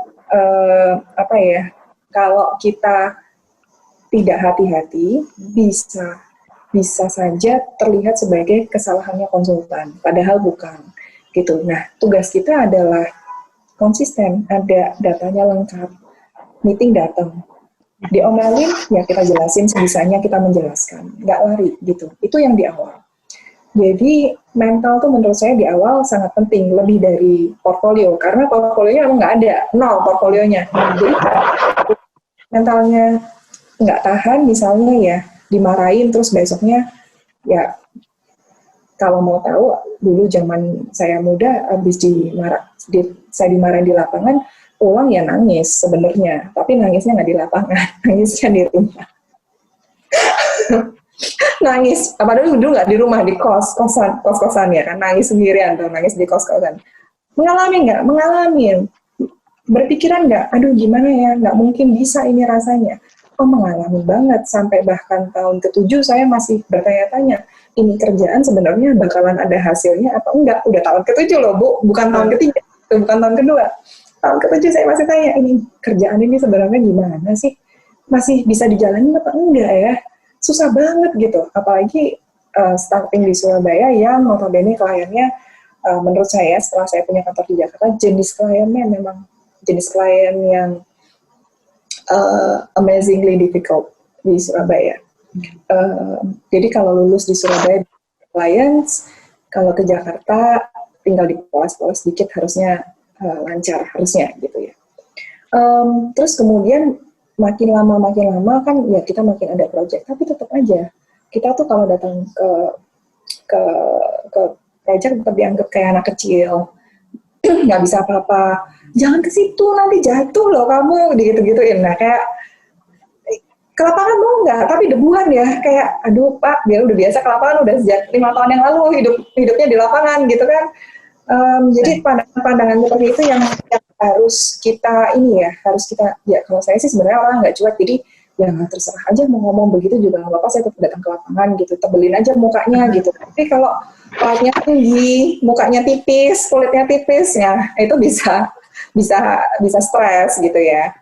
kalau kita tidak hati-hati, bisa saja terlihat sebagai kesalahannya konsultan, padahal bukan gitu. Nah, tugas kita adalah konsisten, ada datanya lengkap, meeting datang, diomelin, ya kita jelasin sebisanya, kita menjelaskan, nggak lari gitu. Itu yang di awal. Jadi mental tuh menurut saya di awal sangat penting, lebih dari portfolio, karena portfolionya emang nggak ada, 0 portfolionya. Jadi mentalnya nggak tahan, misalnya ya dimarahin, terus besoknya ya, kalau mau tahu dulu zaman saya muda, habis saya dimarahin di lapangan, pulang ya nangis sebenarnya, tapi nangisnya nggak di lapangan, nangisnya di rumah. Nangis, padahal dulu nggak di rumah, di kos-kosan ya kan, nangis sendirian tuh, nangis di kos-kosan. Mengalami nggak? Mengalami. Berpikiran nggak? Aduh gimana ya, nggak mungkin bisa ini rasanya. Oh, mengalami banget, sampai bahkan tahun ke-7 saya masih bertanya-tanya, ini kerjaan sebenarnya bakalan ada hasilnya apa enggak? Udah tahun ke-7 loh Bu, bukan tahun ke-3. Itu bukan tahun kedua. Tahun ketujuh saya masih tanya, ini kerjaan ini sebenarnya gimana sih? Masih bisa dijalanin apa enggak ya? Susah banget gitu. Apalagi starting di Surabaya yang notabene kliennya menurut saya setelah saya punya kantor di Jakarta, jenis kliennya memang jenis klien yang amazingly difficult di Surabaya. Jadi kalau lulus di Surabaya clients, kalau ke Jakarta tinggal dipoles-poles sedikit harusnya lancar harusnya gitu ya. Terus kemudian makin lama kan ya kita makin ada project, tapi tetap aja kita tuh kalau datang ke project tetap dianggap kayak anak kecil, nggak bisa apa-apa, jangan ke situ nanti jatuh loh kamu, gitu-gituin. Nah kayak ke lapangan mau nggak, tapi debuan ya, kayak aduh Pak, dia udah biasa ke lapangan udah sejak 5 tahun yang lalu hidupnya di lapangan gitu kan. Jadi pandangan seperti itu yang harus kita ya kalau saya sih sebenarnya orang nggak cuek, jadi ya terserah aja mau ngomong begitu juga nggak apa-apa, saya tetap datang ke lapangan gitu, tebelin aja mukanya gitu. Tapi kalau kulitnya tinggi, mukanya tipis, kulitnya tipis ya itu bisa stres gitu ya.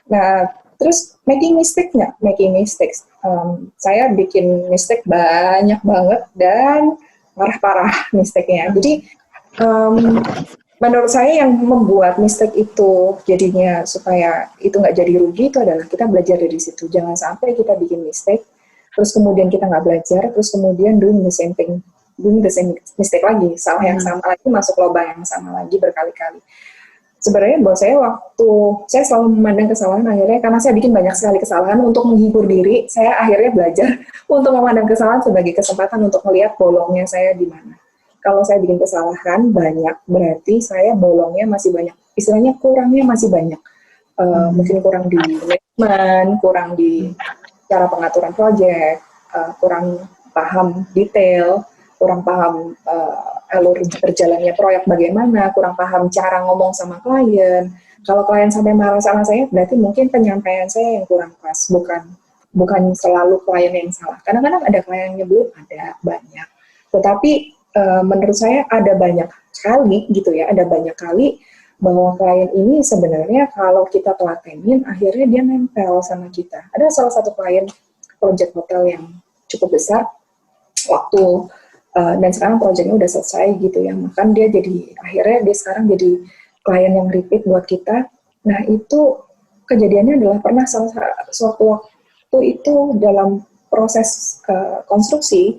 Nah terus making mistakes, saya bikin mistake banyak banget dan parah mistake-nya. Jadi menurut saya yang membuat mistake itu jadinya supaya itu nggak jadi rugi itu adalah kita belajar dari situ. Jangan sampai kita bikin mistake, terus kemudian kita nggak belajar, terus kemudian doing the same mistake lagi, salah yang sama lagi, masuk lubang yang sama lagi berkali-kali. Sebenarnya buat saya waktu saya selalu memandang kesalahan, akhirnya karena saya bikin banyak sekali kesalahan untuk menghibur diri, saya akhirnya belajar untuk memandang kesalahan sebagai kesempatan untuk melihat bolongnya saya di mana. Kalau saya bikin kesalahan banyak, berarti saya bolongnya masih banyak. Istilahnya kurangnya masih banyak. Mungkin kurang di manajemen, kurang di cara pengaturan proyek, kurang paham detail, kurang paham alur berjalannya proyek bagaimana, kurang paham cara ngomong sama klien. Kalau klien sampai marah sama saya, berarti mungkin penyampaian saya yang kurang pas, bukan selalu klien yang salah. Kadang-kadang ada klien yang nyebelin, ada banyak. Tetapi menurut saya ada banyak kali bahwa klien ini sebenarnya kalau kita telatenin akhirnya dia nempel sama kita. Ada salah satu klien project hotel yang cukup besar waktu dan sekarang projectnya udah selesai gitu ya, bahkan dia akhirnya sekarang jadi klien yang repeat buat kita. Nah itu kejadiannya adalah pernah suatu waktu itu dalam proses konstruksi,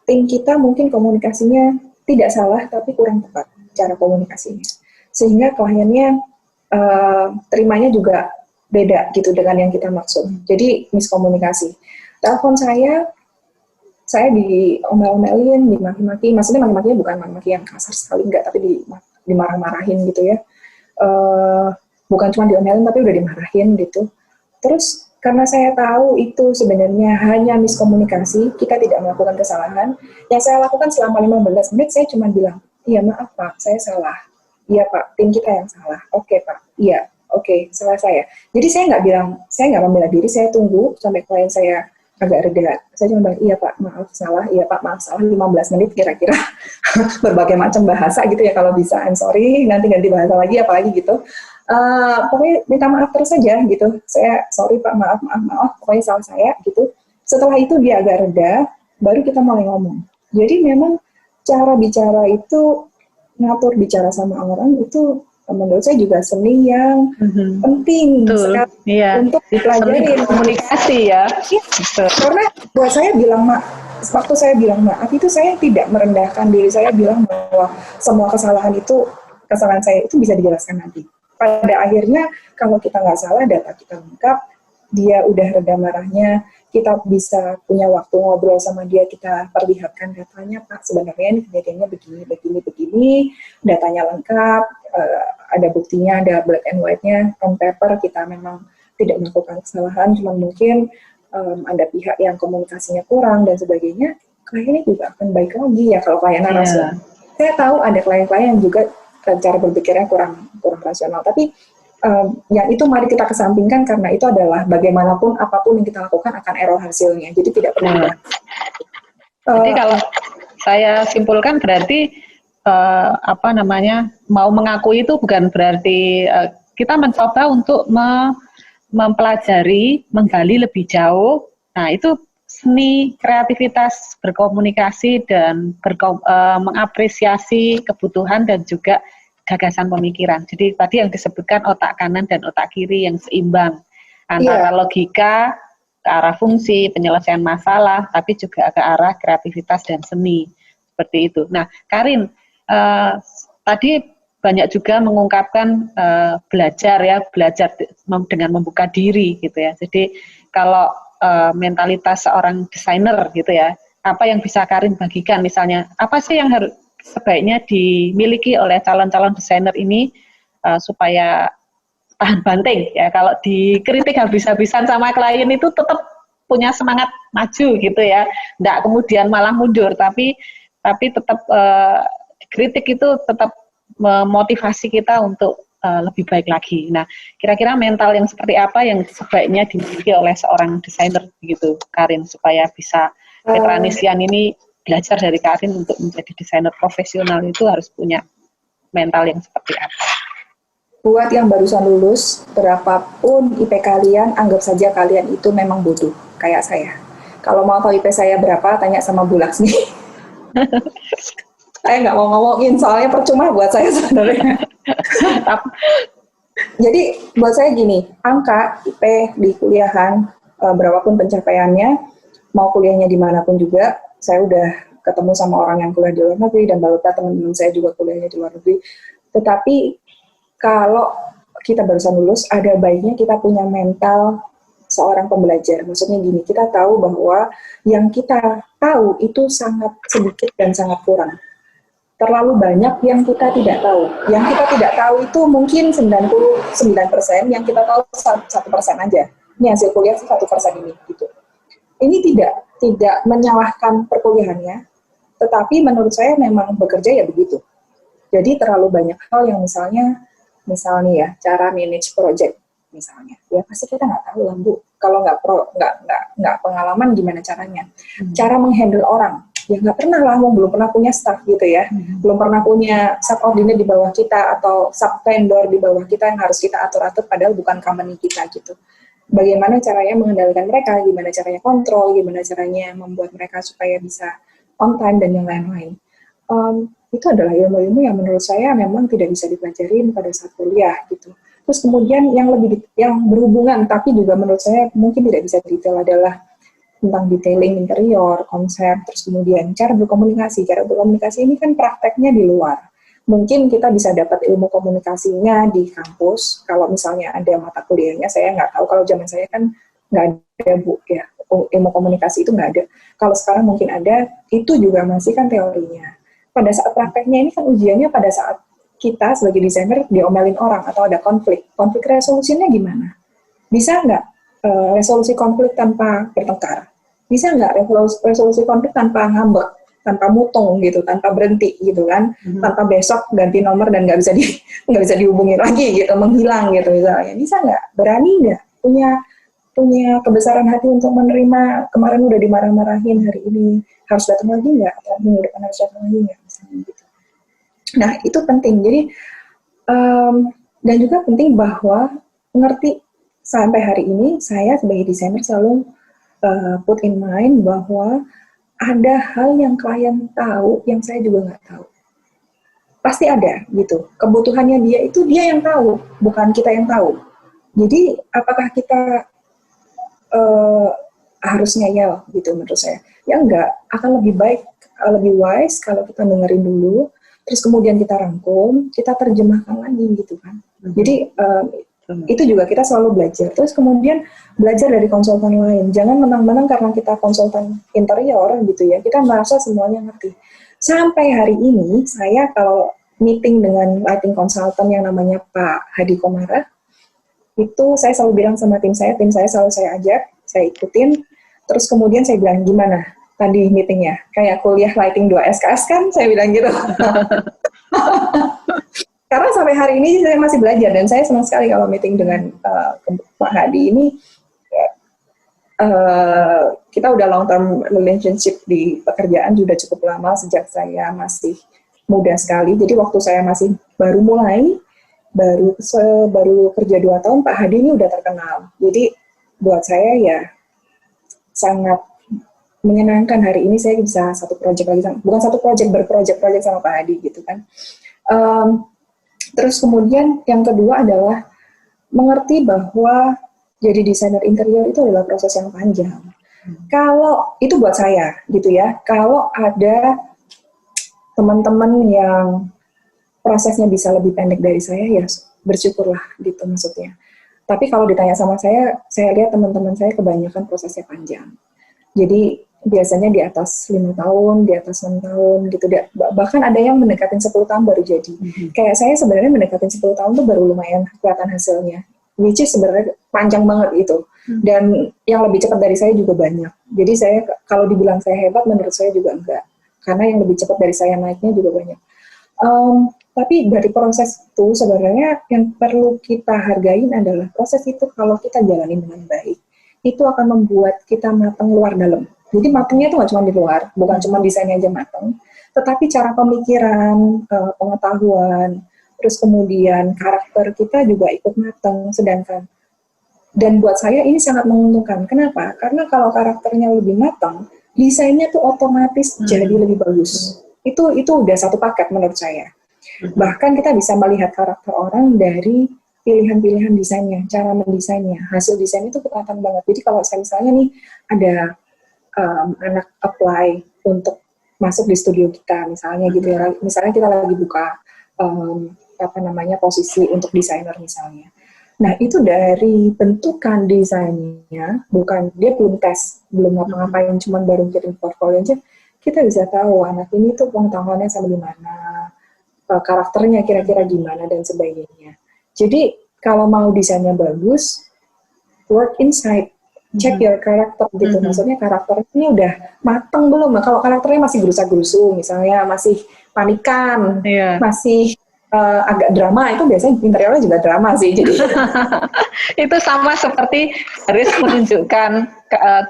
tim kita mungkin komunikasinya tidak salah, tapi kurang tepat cara komunikasinya. Sehingga kliennya terimanya juga beda gitu dengan yang kita maksud. Jadi miskomunikasi. Telepon saya diomel-omelin, dimaki-maki. Maksudnya maki-makinya bukan maki-maki yang kasar sekali, enggak, tapi dimarah-marahin gitu ya. Bukan cuma diomelin, tapi udah dimarahin gitu. Terus karena saya tahu itu sebenarnya hanya miskomunikasi, kita tidak melakukan kesalahan. Yang saya lakukan selama 15 menit, saya cuma bilang, iya maaf Pak, saya salah. Iya Pak, tim kita yang salah. Oke Pak, iya, oke, salah saya. Jadi saya nggak membela diri, saya tunggu sampai klien saya agak reda. Saya cuma bilang, iya Pak, maaf salah, iya Pak, maaf salah, 15 menit kira-kira. Berbagai macam bahasa gitu ya, kalau bisa, I'm sorry, nanti ganti bahasa lagi, apalagi gitu. Pokoknya minta maaf terus saja gitu. Saya sorry Pak, maaf, pokoknya salah saya gitu. Setelah itu dia agak reda, baru kita mulai ngomong. Jadi memang cara bicara itu, ngatur bicara sama orang itu menurut saya juga seni yang penting sekali untuk dipelajari. Komunikasi ya. Karena buat saya waktu saya bilang maaf itu saya tidak merendahkan diri, saya bilang bahwa semua kesalahan saya itu bisa dijelaskan nanti. Pada akhirnya kalau kita nggak salah, data kita lengkap, dia udah reda marahnya, kita bisa punya waktu ngobrol sama dia, kita perlihatkan datanya, Pak sebenarnya ini kejadiannya begini, datanya lengkap, ada buktinya, ada black and white-nya, on paper kita memang tidak melakukan kesalahan, cuma mungkin ada pihak yang komunikasinya kurang dan sebagainya, kliennya juga akan baik lagi ya kalau klien rasional. Saya tahu ada klien-klien yang juga cara berpikirnya kurang rasional, tapi yang itu mari kita kesampingkan karena itu adalah bagaimanapun apapun yang kita lakukan akan error hasilnya, jadi tidak perlu Jadi kalau saya simpulkan berarti mau mengakui itu bukan berarti kita mencoba untuk mempelajari, menggali lebih jauh. Nah, itu seni kreativitas berkomunikasi dan mengapresiasi kebutuhan dan juga gagasan pemikiran. Jadi tadi yang disebutkan otak kanan dan otak kiri yang seimbang antara logika ke arah fungsi, penyelesaian masalah, tapi juga ke arah kreativitas dan seni. Seperti itu. Nah, Karin, tadi banyak juga mengungkapkan belajar dengan membuka diri gitu ya. Jadi kalau mentalitas seorang desainer gitu ya, apa yang bisa Karin bagikan misalnya, apa sih yang harus sebaiknya dimiliki oleh calon-calon desainer ini supaya tahan banting ya, kalau dikritik habis-habisan sama klien itu tetap punya semangat maju gitu ya, enggak kemudian malah mundur, tapi tetap kritik itu tetap memotivasi kita untuk lebih baik lagi. Nah, kira-kira mental yang seperti apa yang sebaiknya dimiliki oleh seorang desainer gitu, Karin, supaya bisa Petra Nisian ini belajar dari Karin untuk menjadi desainer profesional itu harus punya mental yang seperti apa? Buat yang barusan lulus, berapapun IP kalian, anggap saja kalian itu memang bodoh, kayak saya. Kalau mau tahu IP saya berapa, tanya sama Bu Laksmi. Saya nggak mau ngomongin, soalnya percuma buat saya sebenarnya. Jadi buat saya gini, angka IP di kuliahan, berapapun pencapaiannya, mau kuliahnya dimanapun juga, saya udah ketemu sama orang yang kuliah di luar negeri, dan beberapa teman-teman saya juga kuliahnya di luar negeri. Tetapi kalau kita barusan lulus, ada baiknya kita punya mental seorang pembelajar. Maksudnya gini, kita tahu bahwa yang kita tahu itu sangat sedikit dan sangat kurang. Terlalu banyak yang kita tidak tahu. Yang kita tidak tahu itu mungkin 99%, yang kita tahu 1% aja. Ini hasil kuliah 1% ini. Gitu. Ini tidak menyalahkan perkuliahannya, tetapi menurut saya memang bekerja ya begitu. Jadi terlalu banyak hal yang misalnya ya cara manage project misalnya, ya pasti kita nggak tahu lah Bu. Kalau nggak pengalaman gimana caranya? Cara menghandle orang. Ya nggak pernah lah, belum pernah punya staff gitu ya, belum pernah punya subordinate di bawah kita atau sub vendor di bawah kita yang harus kita atur-atur padahal bukan company kita gitu. Bagaimana caranya mengendalikan mereka, gimana caranya kontrol, gimana caranya membuat mereka supaya bisa on time dan yang lain-lain. Itu adalah ilmu-ilmu yang menurut saya memang tidak bisa dipelajarin pada saat kuliah gitu. Terus kemudian yang berhubungan tapi juga menurut saya mungkin tidak bisa detail adalah tentang detailing interior, konsep, terus kemudian cara berkomunikasi. Cara berkomunikasi ini kan prakteknya di luar. Mungkin kita bisa dapat ilmu komunikasinya di kampus, kalau misalnya ada mata kuliahnya, saya nggak tahu, kalau zaman saya kan nggak ada Bu, ya, ilmu komunikasi itu nggak ada. Kalau sekarang mungkin ada, itu juga masih kan teorinya. Pada saat prakteknya ini kan ujiannya pada saat kita sebagai desainer diomelin orang atau ada konflik resolusinya gimana? Bisa nggak resolusi konflik tanpa bertengkar? Bisa nggak resolusi konflik tanpa ngambek, tanpa mutung gitu, tanpa berhenti gitu kan, tanpa besok ganti nomor dan nggak bisa dihubungi lagi gitu, menghilang gitu misalnya. Bisa nggak? Berani nggak? Punya kebesaran hati untuk menerima kemarin udah dimarah-marahin, hari ini harus datang lagi nggak? Atau minggu depan harus datang lagi nggak? Misalnya gitu. Nah itu penting. Jadi dan juga penting bahwa mengerti. Sampai hari ini, saya sebagai desainer selalu put in mind bahwa ada hal yang klien tahu, yang saya juga nggak tahu. Pasti ada, gitu. Kebutuhannya dia itu dia yang tahu, bukan kita yang tahu. Jadi, apakah kita harus ngeyel, gitu menurut saya? Ya enggak, akan lebih baik, lebih wise kalau kita dengerin dulu, terus kemudian kita rangkum, kita terjemahkan lagi, gitu kan. Jadi, itu juga kita selalu belajar. Terus kemudian belajar dari konsultan lain. Jangan menang-menang karena kita konsultan interior gitu ya. Kita merasa semuanya ngerti. Sampai hari ini saya kalau meeting dengan lighting consultant yang namanya Pak Hadi Komara, itu saya selalu bilang sama tim saya selalu saya ajak, saya ikutin. Terus kemudian saya bilang gimana tadi meetingnya? Kayak kuliah lighting 2 SKS kan? Saya bilang gitu. Karena sampai hari ini saya masih belajar dan saya senang sekali kalau meeting dengan Pak Hadi ini. Kita udah long term relationship di pekerjaan sudah cukup lama, sejak saya masih mudah sekali. Jadi waktu saya masih baru mulai, baru kerja 2 tahun, Pak Hadi ini udah terkenal. Jadi buat saya ya sangat menyenangkan hari ini saya bisa satu proyek lagi, bukan satu proyek, berproyek-proyek sama Pak Hadi gitu kan. Terus kemudian yang kedua adalah mengerti bahwa jadi desainer interior itu adalah proses yang panjang. Kalau itu buat saya gitu ya, kalau ada teman-teman yang prosesnya bisa lebih pendek dari saya, ya bersyukurlah gitu maksudnya. Tapi kalau ditanya sama saya lihat teman-teman saya kebanyakan prosesnya panjang. Jadi biasanya di atas 5 tahun, di atas 6 tahun gitu. Bahkan ada yang mendekatin 10 tahun baru jadi. Kayak saya sebenarnya mendekatin 10 tahun tuh baru lumayan kelihatan hasilnya. Which is sebenarnya panjang banget itu. Dan yang lebih cepat dari saya juga banyak. Jadi saya kalau dibilang saya hebat, menurut saya juga enggak. Karena yang lebih cepat dari saya naiknya juga banyak. Tapi dari proses itu sebenarnya yang perlu kita hargain adalah proses itu kalau kita jalani dengan baik, itu akan membuat kita matang luar dalam. Jadi matangnya itu nggak cuma di luar, bukan cuma desainnya aja matang, tetapi cara pemikiran, pengetahuan, terus kemudian karakter kita juga ikut matang. Sedangkan dan buat saya ini sangat menguntungkan. Kenapa? Karena kalau karakternya lebih matang, desainnya tuh otomatis jadi lebih bagus. Itu udah satu paket menurut saya. Bahkan kita bisa melihat karakter orang dari pilihan-pilihan desainnya, cara mendesainnya, hasil desain itu kelihatan banget. Jadi kalau saya misalnya nih ada anak apply untuk masuk di studio kita misalnya gitu ya, misalnya kita lagi buka posisi untuk desainer misalnya. Nah itu dari bentukan desainnya, bukan dia belum tes, belum ngapa-ngapain, cuman baru kirim portfolio aja, kita bisa tahu anak ini tuh pengetahuannya sampai di mana, karakternya kira-kira gimana dan sebagainya. Jadi kalau mau desainnya bagus, work inside, check your character gitu. Maksudnya karakternya udah mateng belum? Kalau karakternya masih gerusa-gerusu, misalnya masih panikan, masih agak drama, itu biasanya interiornya juga drama sih. Jadi itu sama seperti harus menunjukkan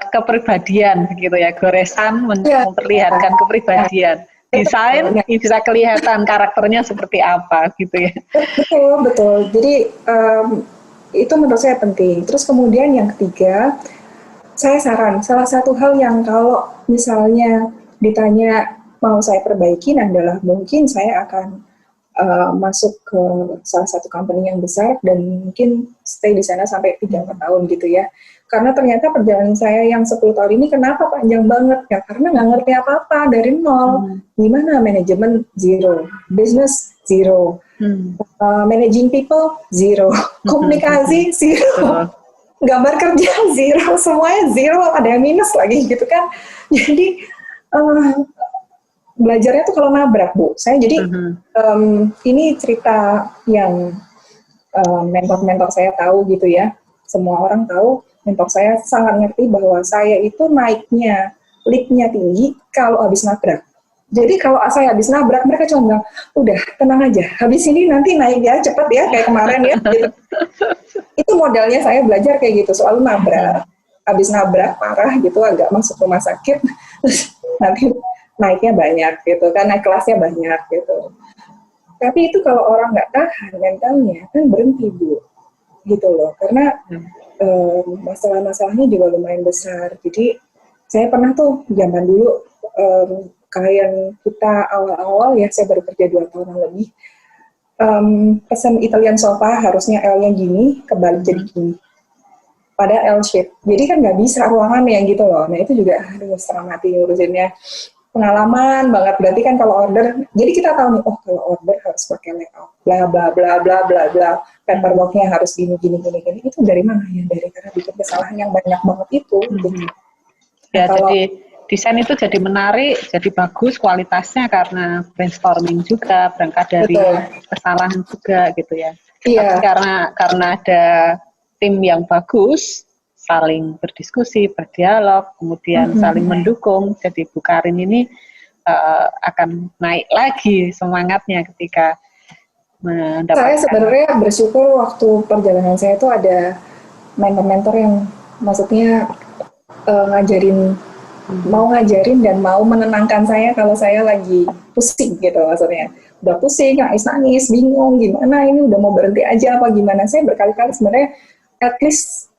kepribadian gitu ya, goresan memperlihatkan kepribadian. Desain bisa kelihatan karakternya seperti apa gitu ya. Betul. Jadi itu menurut saya penting. Terus kemudian yang ketiga, saya saran salah satu hal yang kalau misalnya ditanya mau saya perbaikin adalah mungkin saya akan masuk ke salah satu company yang besar dan mungkin stay di sana sampai 3-4 tahun gitu ya. Karena ternyata perjalanan saya yang 10 tahun ini kenapa panjang banget ya? Karena nggak ngerti apa-apa dari nol. Gimana manajemen zero, business zero, managing people zero, komunikasi zero, gambar kerja zero, semuanya zero, ada yang minus lagi gitu kan. Jadi belajarnya tuh kalau nabrak, Bu. Saya jadi ini cerita yang mentor-mentor saya tahu gitu ya. Semua orang tahu, mentor saya sangat ngerti bahwa saya itu naiknya, leap-nya tinggi kalau habis nabrak. Jadi kalau saya habis nabrak, mereka cuma bilang, udah tenang aja, habis ini nanti naik ya, cepet ya, kayak kemarin ya. Gitu. Itu modalnya saya belajar kayak gitu, soal nabrak. Habis nabrak parah gitu, agak masuk rumah sakit, terus nanti naiknya banyak gitu kan, naik kelasnya banyak gitu. Tapi itu kalau orang nggak tahan mentalnya kan berhenti, Bu, gitu loh. Karena masalah-masalahnya juga lumayan besar. Jadi saya pernah tuh zaman dulu klien kita awal-awal ya, saya baru kerja 2 tahun lebih. Pesan Italian sofa harusnya L-nya gini, kebalik jadi gini. Pada L shape. Jadi kan nggak bisa ruangan yang gitu loh. Nah itu juga setengah mati ngurusinnya. Pengalaman banget, berarti kan kalau order, jadi kita tahu nih, oh kalau order harus pakai layout, bla bla bla bla bla bla, paperworknya harus gini, itu dari mana ya? Dari karena bikin kesalahan yang banyak banget itu. Gitu. Ya kalau, jadi desain itu jadi menarik, jadi bagus kualitasnya karena brainstorming juga, berangkat dari kesalahan juga gitu ya. Iya. Tapi karena ada tim yang bagus, saling berdiskusi, berdialog, kemudian saling mendukung. Jadi Bu Karin ini akan naik lagi semangatnya ketika mendapatkan. Saya sebenarnya bersyukur waktu perjalanan saya itu ada mentor-mentor yang maksudnya ngajarin mau ngajarin dan mau menenangkan saya kalau saya lagi pusing gitu maksudnya. Udah pusing, nangis-nangis, bingung gimana ini udah mau berhenti aja apa gimana. Saya berkali-kali sebenarnya at least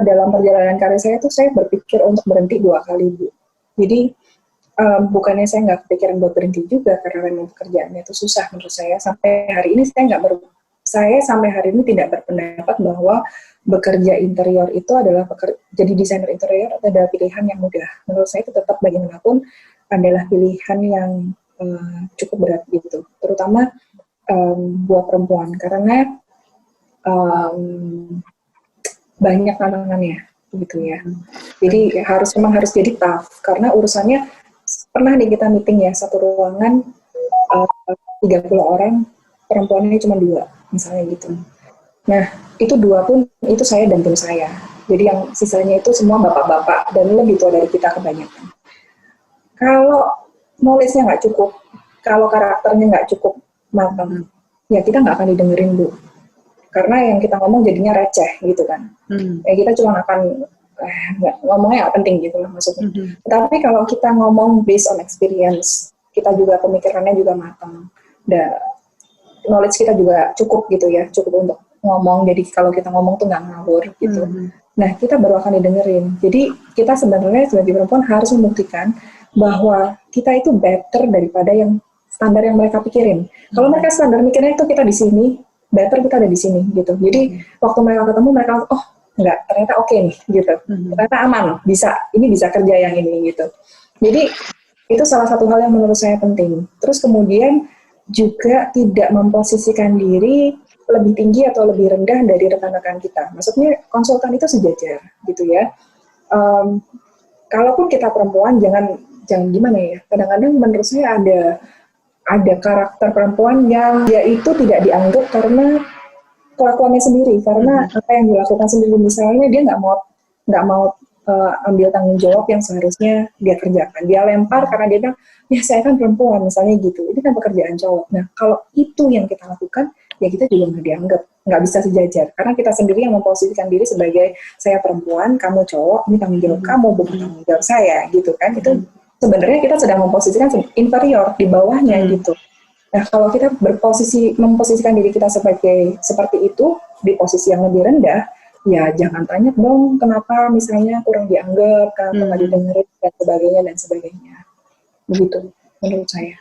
dalam perjalanan karir saya tuh saya berpikir untuk berhenti 2 kali, Bu. Jadi bukannya saya nggak kepikiran buat berhenti juga karena memang pekerjaannya itu susah menurut saya. Sampai hari ini saya sampai hari ini tidak berpendapat bahwa bekerja interior itu adalah jadi desainer interior adalah pilihan yang mudah. Menurut saya itu tetap bagaimanapun adalah pilihan yang cukup berat gitu, terutama buat perempuan karena banyak tantangannya gitu ya. Jadi memang harus jadi tough karena urusannya pernah nih kita meeting ya satu ruangan 30 orang, perempuannya cuma 2 misalnya gitu. Nah itu 2 pun itu saya dan tim saya. Jadi yang sisanya itu semua bapak-bapak dan lebih tua dari kita kebanyakan. Kalau knowledge-nya nggak cukup, kalau karakternya nggak cukup matang, ya kita nggak akan didengerin, Bu. Karena yang kita ngomong jadinya receh gitu kan. Ya kita cuma akan ngomongnya nggak penting gitu lah maksudnya. Tapi kalau kita ngomong based on experience, kita juga pemikirannya juga matang, dan knowledge kita juga cukup gitu ya, cukup untuk ngomong. Jadi kalau kita ngomong tuh nggak ngawur gitu. Nah kita baru akan didengerin. Jadi kita sebenarnya sebagai perempuan harus membuktikan bahwa kita itu better daripada yang standar yang mereka pikirin. Kalau mereka standar mikirnya itu kita di sini, better kita ada di sini gitu. Jadi waktu mereka ketemu mereka oh enggak, ternyata oke nih gitu. Ternyata aman, ini bisa kerja yang ini gitu. Jadi itu salah satu hal yang menurut saya penting. Terus kemudian juga tidak memposisikan diri lebih tinggi atau lebih rendah dari rekan-rekan kita. Maksudnya konsultan itu sejajar gitu ya. Kalaupun kita perempuan jangan gimana ya, kadang-kadang menurut saya ada karakter perempuan yang dia itu tidak dianggap karena kelakuannya sendiri, karena apa yang dilakukan sendiri. Misalnya dia nggak mau ambil tanggung jawab yang seharusnya dia kerjakan, dia lempar karena dia bilang ya saya kan perempuan misalnya gitu, ini kan pekerjaan cowok. Nah kalau itu yang kita lakukan ya kita juga nggak dianggap, nggak bisa sejajar karena kita sendiri yang memposisikan diri sebagai saya perempuan, kamu cowok, ini tanggung jawab kamu bukan tanggung jawab saya gitu kan. Itu sebenarnya kita sedang memposisikan inferior di bawahnya gitu. Nah, kalau kita memposisikan diri kita seperti itu di posisi yang lebih rendah, ya jangan tanya dong kenapa misalnya kurang dianggap, kenapa nggak didengerin dan sebagainya. Begitu menurut saya.